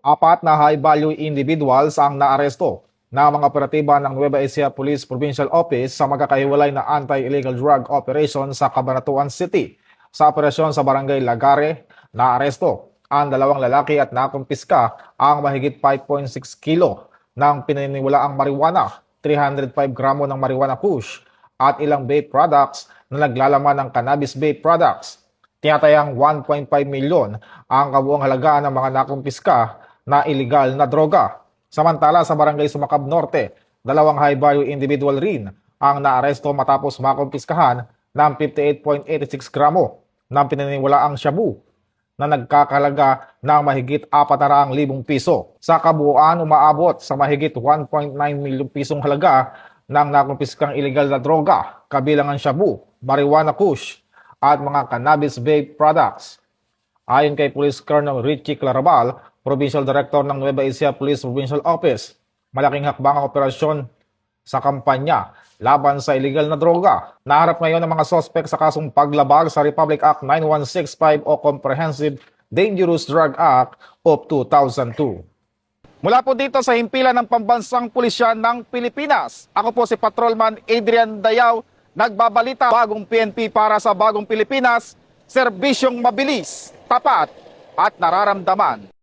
Apat na high-value individuals ang naaresto na mga operatiba ng Nueva Ecija Police Provincial Office sa magkakahiwalay na anti-illegal drug operation sa Cabanatuan City. Sa operasyon sa Barangay Lagare, naaresto ang dalawang lalaki at nakumpiska ang mahigit 5.6 kilo ng pinaniniwalaang marijuana, 305 gramo ng marijuana kush at ilang vape products na naglalaman ng cannabis vape products. Tinatayang 1.5 milyon ang kabuuang halaga ng mga nakumpiska na iligal na droga. Samantala sa Barangay Sumakab Norte, dalawang high-value individual rin ang naaresto matapos makumpiskahan ng 58.86 gramo ng pinaniniwalaang shabu na nagkakalaga ng mahigit 400,000 piso. Sa kabuuan, umaabot sa mahigit 1.9 milyong pisong halaga ng nakumpiskang iligal na droga, kabilang ang shabu, marijuana kush at mga cannabis vape products. Ayon kay Police Colonel Richie Clarabal, Provincial Director ng Nueva Ecija Police Provincial Office, malaking hakbang ang operasyon sa kampanya laban sa illegal na droga. Naharap ngayon ang mga sospek sa kasong paglabag sa Republic Act 9165 o Comprehensive Dangerous Drug Act of 2002. Mula po dito sa himpilan ng Pambansang Pulisya ng Pilipinas, ako po si Patrolman Adrian Dayaw, nagbabalita bagong PNP para sa bagong Pilipinas, serbisyong mabilis, tapat at nararamdaman.